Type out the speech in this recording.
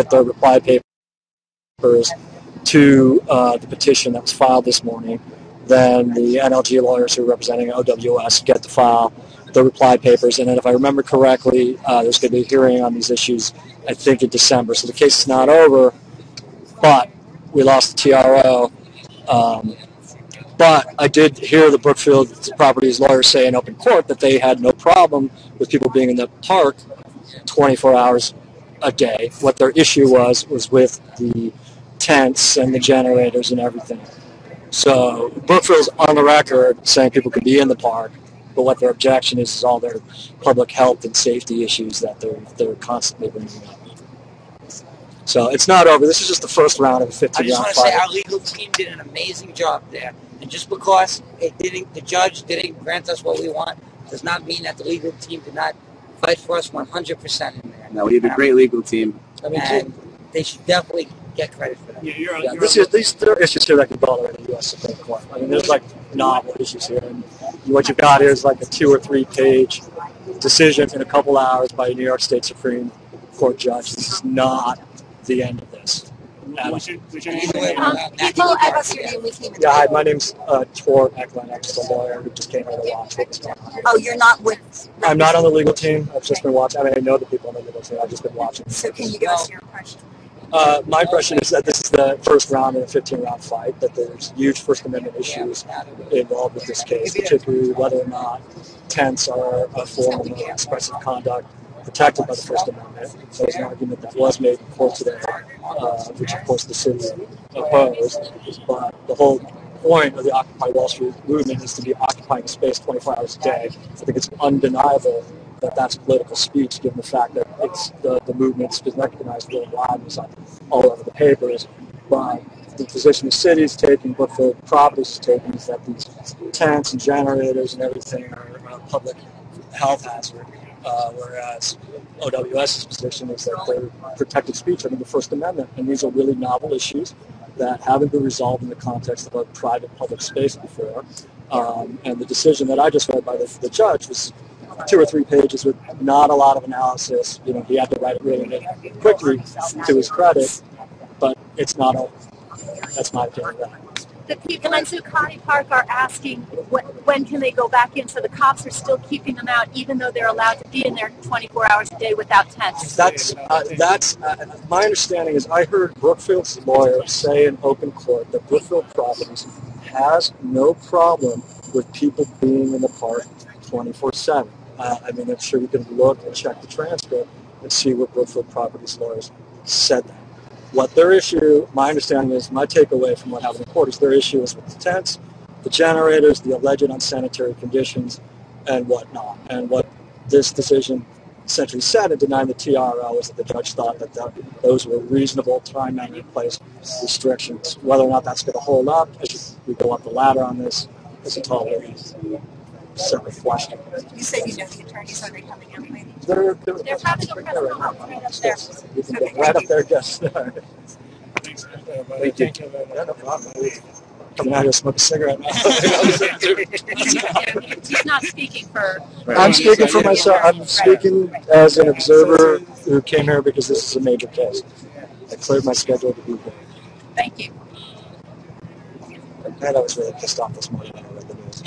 the reply papers to the petition that was filed this morning. Then the NLG lawyers who are representing OWS get to file the reply papers. And then if I remember correctly, there's going to be a hearing on these issues, I think, in December. So the case is not over, but we lost the TRO. But I did hear the Brookfield Properties lawyers say in open court that they had no problem with people being in the park 24 hours a day. What their issue was with the tents and the generators and everything. So Brookfield's on the record saying people can be in the park, but what their objection is all their public health and safety issues that they're constantly bringing up. So it's not over. This is just the first round of a 15-round fight. I just want to say our legal team did an amazing job there. And just because the judge didn't grant us what we want does not mean that the legal team did not fight for us 100% in there. No, we have a great legal team. And they should definitely get credit for that. There are issues here that can go all the way to the U.S. Supreme Court. I mean, there's like novel issues here. And what you've got here is like a 2 or 3 page decision in a couple hours by a New York State Supreme Court judge. This is not the end of this. Hi, my name's Tor Eklund. I'm just a lawyer who just came here to watch what's going on. Oh, you're not with... I'm not on the legal team. I've just been watching. I mean, I know the people on the legal team. I've just been watching. So can you give us your impression? My impression is that this is the first round in a 15-round fight, that there's huge First Amendment issues involved with this case, particularly whether or not tents are a form of expressive conduct protected by the First Amendment. That was an argument that was made in court today, which of course the city opposed. But the whole point of the Occupy Wall Street movement is to be occupying space 24 hours a day. I think it's undeniable that that's political speech, given the fact that it's the movement's been recognized worldwide. It's all over the papers. But the position the city is taking, Brookfield Properties is taking, is that these tents and generators and everything are a public health hazard. Whereas OWS's position is that they're protected speech under the First Amendment. And these are really novel issues that haven't been resolved in the context of a private public space before. And the decision that I just read by the judge was 2 or 3 pages with not a lot of analysis. You know, he had to write it really quickly to his credit, but it's not over. That's my opinion. The people in Zio-Occupied Park are asking when can they go back in, so the cops are still keeping them out even though they're allowed to be in there 24 hours a day without tents. That's my understanding is I heard Brookfield's lawyer say in open court that Brookfield Properties has no problem with people being in the park 24/7. I mean, I'm sure you can look and check the transcript and see what Brookfield Properties lawyers said that. What their issue, my understanding is, my takeaway from what happened in court is their issue is with the tents, the generators, the alleged unsanitary conditions, and whatnot. And what this decision essentially said in denying the TRO is that the judge thought that those were reasonable time and place restrictions. Whether or not that's going to hold up as we go up the ladder on this is a totally separate question. You said you know the attorneys, are they coming in maybe? They're having a press conference right up there. You can get right up there, just. Thanks, Thank you. Yeah, no problem. Coming out here to smoke a cigarette now. He's not speaking for... I'm speaking for myself. I'm speaking as an observer who came here because this is a major case. I cleared my schedule to be here. Thank you. And I was really pissed off this morning when I read the news.